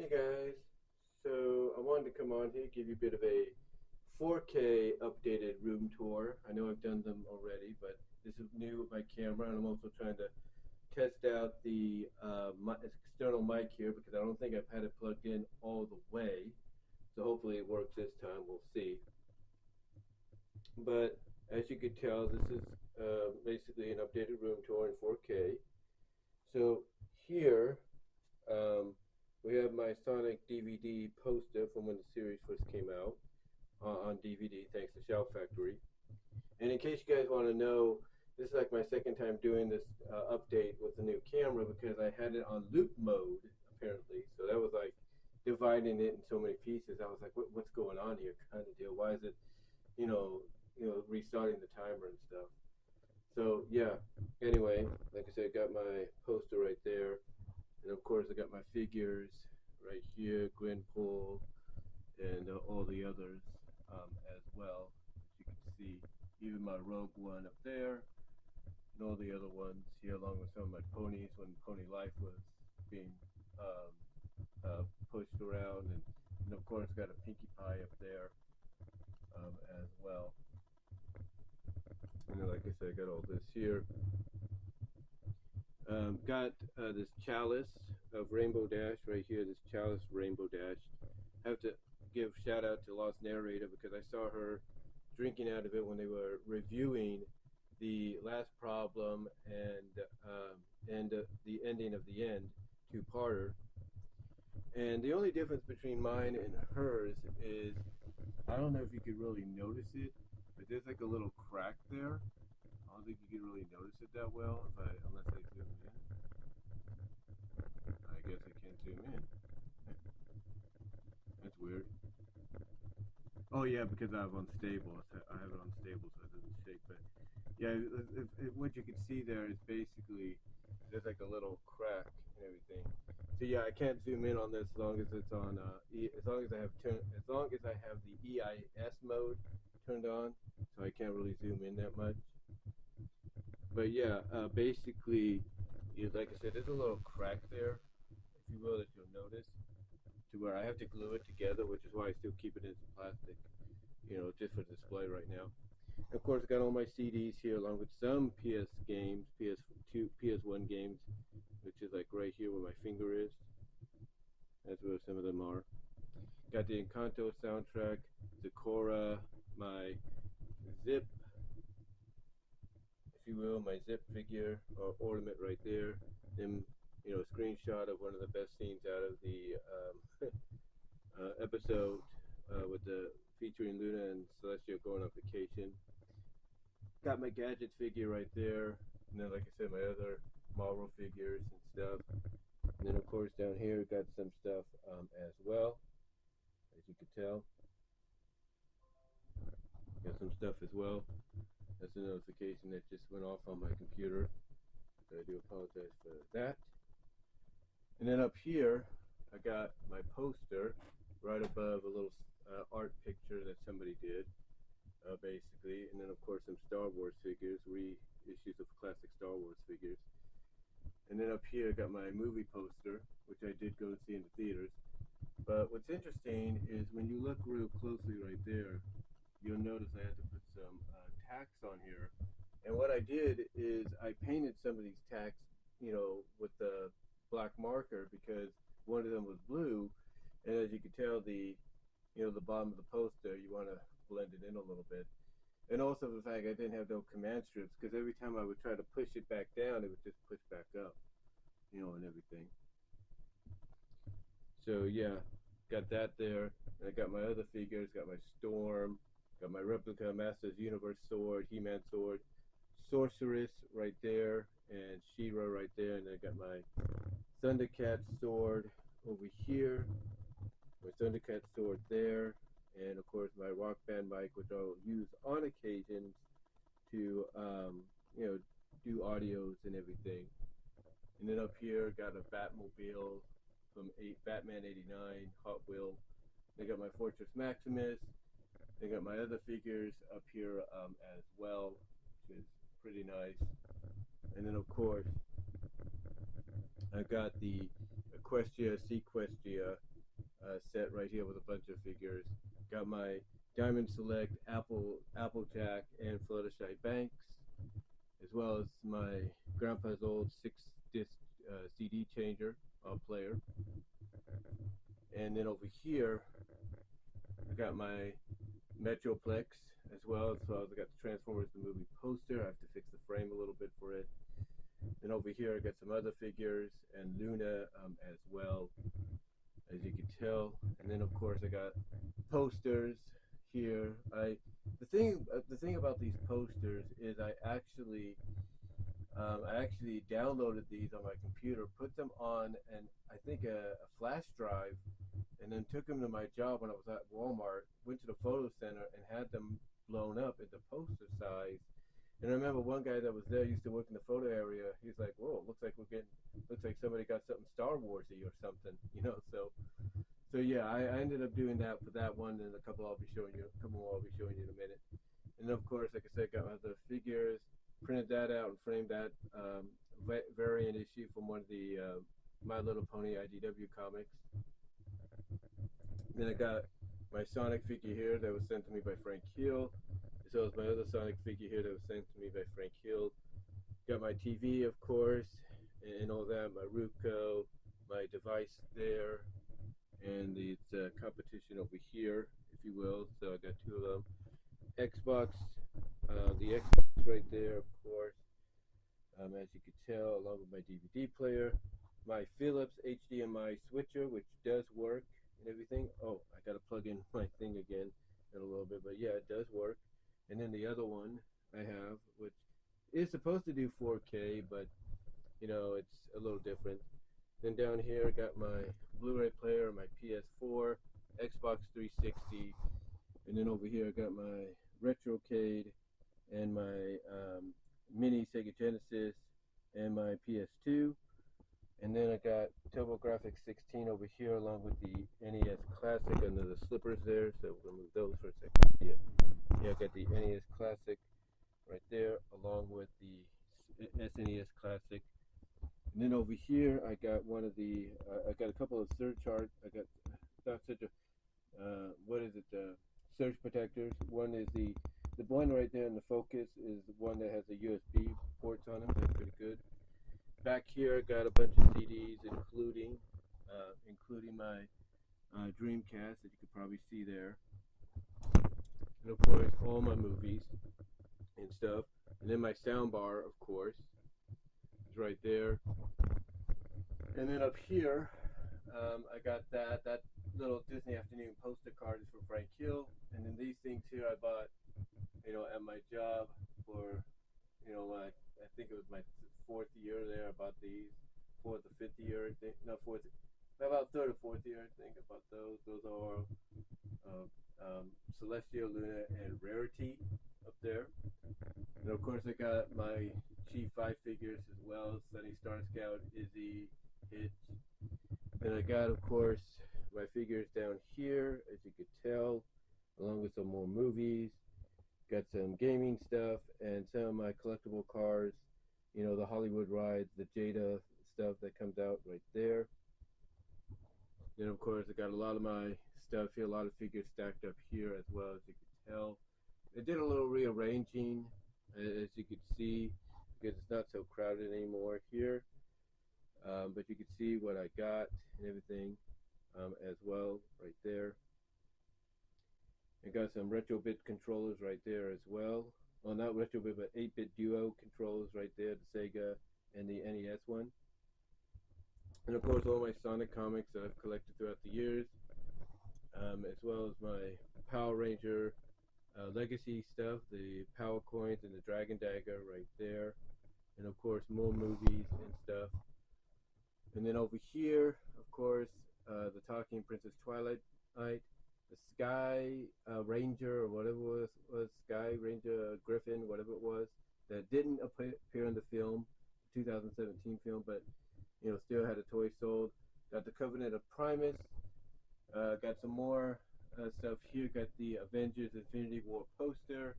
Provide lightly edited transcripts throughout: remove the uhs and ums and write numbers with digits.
Hey guys, so I wanted to come on here, give you a bit of a 4K updated room tour. I know I've done them already, but this is new with my camera, and I'm also trying to test out the external mic here because I don't think I've had it plugged in all the way. So hopefully it works this time. We'll see. But as you could tell, this is basically an updated room tour in 4K. So here um, we have my Sonic DVD poster from when the series first came out on DVD, thanks to Shout Factory. And in case you guys want to know, this is like my second time doing this update with the new camera because I had it on loop mode apparently. So that was like dividing it in so many pieces. I was like, what's going on here? Kind of deal. Why is it, you know, restarting the timer and stuff? So yeah. Anyway, like I said, I got my poster right there. And of course, I got my figures right here, Gwenpool, and all the others as well. As you can see, even my Rogue One up there, and all the other ones here, along with some of my ponies when Pony Life was being um, pushed around, and of course, got a Pinkie Pie up there as well. And then, like I said, I got all this here. Got this chalice of Rainbow Dash right here, this chalice Rainbow Dash. Have to give shout out to Lost Narrator because I saw her drinking out of it when they were reviewing the last problem and the ending of the end, two-parter. And the only difference between mine and hers is I don't know if you could really notice it, but there's like a little crack there. I don't think you can really notice it that well unless I zoom in. I guess I can't zoom in. That's weird. Oh yeah, because I have unstable. I have it unstable, so it doesn't shake. But yeah, what you can see there is basically there's like a little crack and everything. So yeah, I can't zoom in on this as long as it's on. As long as I have the EIS mode turned on, so I can't really zoom in that much. But yeah, basically, like I said, there's a little crack there, if you will, that you'll notice, to where I have to glue it together, which is why I still keep it in some plastic, just for display right now. And of course, I got all my CDs here, along with some PS games, PS2, PS1 games, which is like right here where my finger is. That's where some of them are. Got the Encanto soundtrack, Zecora, my Zip, if you will, my Zip figure or ornament right there. Then, a screenshot of one of the best scenes out of the episode with the featuring Luna and Celestia going on vacation. Got my gadget figure right there, and then like I said, my other Marvel figures and stuff. And then of course down here got some stuff as well, as you can tell. Got some stuff as well. That's a notification that just went off on my computer, so I do apologize for that. And then up here, I got my poster right above a little art picture that somebody did, basically. And then, of course, some Star Wars figures, reissues of classic Star Wars figures. And then up here, I got my movie poster, which I did go see in the theaters. But what's interesting is when you look real closely right there, you'll notice I had to put some tacks on here. And what I did is I painted some of these tacks, with the black marker because one of them was blue, and as you can tell, the bottom of the poster, you want to blend it in a little bit. And also the fact I didn't have no command strips because every time I would try to push it back down, it would just push back up, and everything. So yeah, got that there. And I got my other figures, got my Storm, got my replica Masters Universe sword, He-Man sword, Sorceress right there, and She-Ra right there, and I got my Thundercat sword over here, my Thundercat sword there, and of course my Rock Band mic, which I'll use on occasions to, do audios and everything. And then up here, got a Batmobile from Batman '89 Hot Wheel. They got my Fortress Maximus. They got my other figures up here as well, which is pretty nice. And then of course, I got the Equestria Sequestria set right here with a bunch of figures. Got my Diamond Select, Applejack, and Fluttershy Banks, as well as my grandpa's old 6-disc CD changer player. And then over here, I got my Metroplex as well. So I got the Transformers the movie poster. I have to fix the frame a little bit for it. Then over here, I got some other figures and Luna as well, as you can tell. And then of course I got posters here. The thing about these posters is I actually downloaded these on my computer, put them on, and I think a flash drive, and then took them to my job when I was at Walmart. Went to the photo center and had them blown up into poster size. And I remember one guy that was there used to work in the photo area. He's like, "Whoa, looks like somebody got something Star Warsy or something," you know. So yeah, I ended up doing that for that one, and a couple more I'll be showing you in a minute. And then of course, like I said, got my other figures, printed that out and framed that variant issue from one of the My Little Pony IDW comics. Then I got my Sonic figure here that was sent to me by Frank Hill, as well as my other Sonic figure here that was sent to me by Frank Hill. Got my TV, of course, and all that, my Ruko, my device there, and it's competition over here, if you will. So I got two of them. Xbox, the Xbox right there, of course, as you can tell, along with my DVD player. My Philips HDMI switcher, which does work and everything. Oh, I gotta plug in my thing again in a little bit, but yeah, it does work. And then the other one I have, which is supposed to do 4K, but you know, it's a little different. Then down here, I got my Blu-ray player, my PS4, Xbox 360, and then over here, I got my Retrocade and my mini Sega Genesis and my PS2. And then I got TurboGrafx 16 over here along with the NES Classic under the slippers there. So we're going to move those for a second. Yeah, I got the NES Classic right there along with the SNES Classic. And then over here I got one of the, I got a couple of surcharge, I got not such a, surge protectors. One is the one right there in the focus is the one that has the USB ports on them. That's pretty good. Back here, I got a bunch of CDs, including my Dreamcast that you could probably see there, and of course all my movies and stuff. And then my sound bar, of course, is right there. And then up here, I got that little Disney Afternoon poster card is from Frank Hill. And then these things here I bought, you know, at my job for, you know, I think it was my 4th year there. I bought these. 4th or 5th year, I think. No, 4th. About 3rd or 4th year, I think. I bought those. Those are Celestial, Luna, and Rarity up there. And of course, I got my G5 figures as well. Sunny Star Scout, Izzy, Hitch. Then I got, of course, my figures down here, as you could tell, along with some more movies. Got some gaming stuff and some of my collectible cars. You know, the Hollywood rides, the Jada stuff that comes out right there. Then, of course, I got a lot of my stuff here, a lot of figures stacked up here as well, as you can tell. I did a little rearranging, as you can see, because it's not so crowded anymore here. But you can see what I got and everything as well right there. I got some retro-bit controllers right there as well. Well, not retro-bit, but 8-bit duo controllers right there, the Sega and the NES one. And of course, all my Sonic comics that I've collected throughout the years, as well as my Power Ranger Legacy stuff, the Power Coins and the Dragon Dagger right there. And of course, more movies and stuff. And then over here, of course, the Talking Princess Twilight, the Sky Ranger, or whatever it was Sky Ranger Griffin, whatever it was, that didn't appear in the film, 2017 film, but you know, still had a toy sold. Got the Covenant of Primus. Got some more stuff here. Got the Avengers Infinity War poster.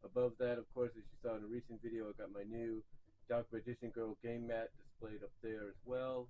Above that, of course, as you saw in a recent video, I got my new Dark Magician Girl game mat displayed up there as well.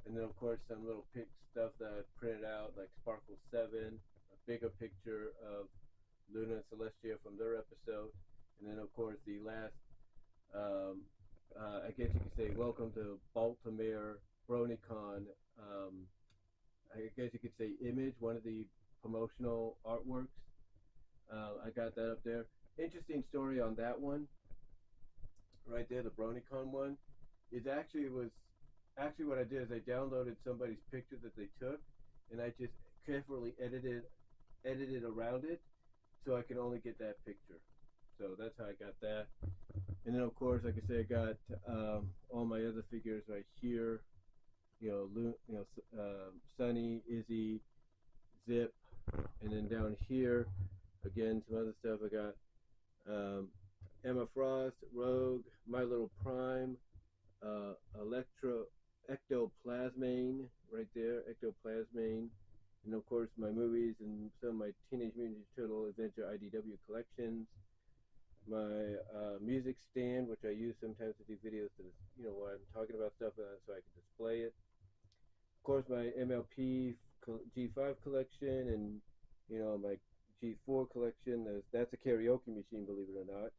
And then of course some little stuff that I printed out, like Sparkle 7, a bigger picture of Luna and Celestia from their episode, and then of course the last, um, I guess you could say, welcome to Baltimore BronyCon. Um, I guess you could say image, one of the promotional artworks. I got that up there. Interesting story on that one, right there, the BronyCon one. Is actually was actually what I did is I downloaded somebody's picture that they took, and I just carefully edited around it, so I can only get that picture. So that's how I got that. And then of course, like I said, I got all my other figures right here. Sunny, Izzy, Zip, and then down here, again, some other stuff. I got Emma Frost, Rogue, My Little Prime, Electro, Ectoplasmane, right there, Ectoplasmane, and of course my movies and some of my Teenage Mutant Ninja Turtle Adventure IDW collections. My music stand, which I use sometimes to do videos to, while I'm talking about stuff, so I can display it. Of course, my MLP G5 collection, and my G4 collection. That's a karaoke machine, believe it or not.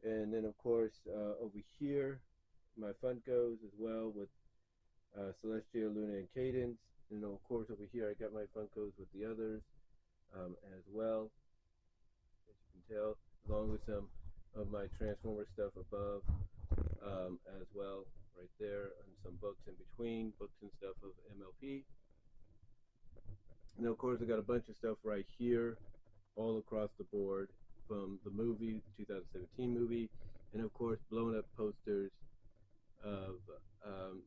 And then of course over here, my Funkos as well with Celestia, Luna, and Cadence. And of course over here I got my Funkos with the others as well, as you can tell, along with some of my Transformer stuff above as well, right there, and some books in between, books and stuff of MLP. And of course I got a bunch of stuff right here all across the board from the movie, the 2017 movie, and of course blown up posters of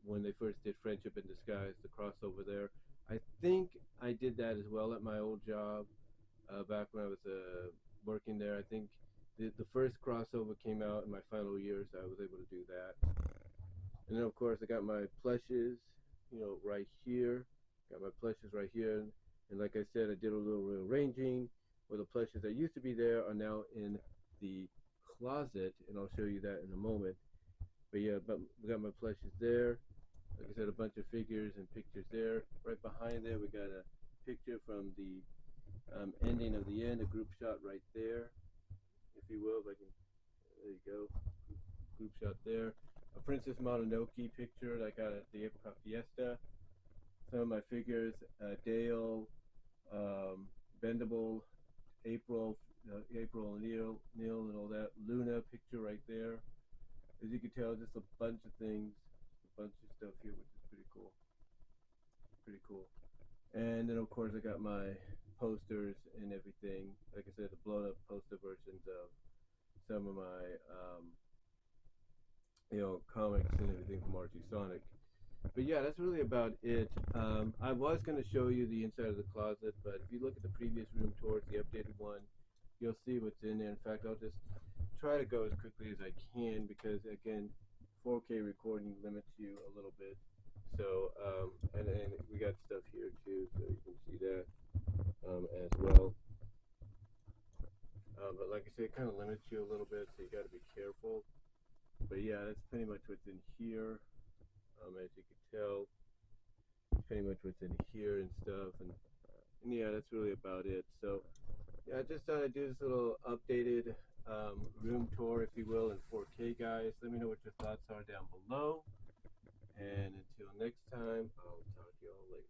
when they first did Friendship in Disguise, the crossover there. I think I did that as well at my old job back when I was working there. I think the first crossover came out in my final year, so I was able to do that. And then of course I got my plushes, right here. Got my plushes right here. And like I said, I did a little rearranging where the plushes that used to be there are now in the closet, and I'll show you that in a moment. But yeah, but we got my plushes there. Like I said, a bunch of figures and pictures there. Right behind there, we got a picture from the ending of the end, a group shot right there, if you will. If I can, there you go, group shot there. A Princess Mononoke picture that I got at the Epcot Fiesta. Some of my figures, Dale, Bendable, April, April and Neil, and all that. Luna picture right there. As you can tell, just a bunch of things, a bunch of stuff here, which is pretty cool. Pretty cool. And then of course I got my posters and everything. Like I said, the blown up poster versions of some of my comics and everything from Archie Sonic. But yeah, that's really about it. I was going to show you the inside of the closet, but if you look at the previous room tours, the updated one, you'll see what's in there. In fact, I'll just try to go as quickly as I can because, again, 4K recording limits you a little bit. So, and we got stuff here too, so you can see that as well. But like I said, it kind of limits you a little bit, so you got to be careful. But yeah, that's pretty much what's in here. As you can tell, pretty much what's in here and stuff, and yeah, that's really about it. So yeah, I just thought I'd do this little updated room tour, if you will, in 4K, guys. Let me know what your thoughts are down below, and until next time, I'll talk to you all later.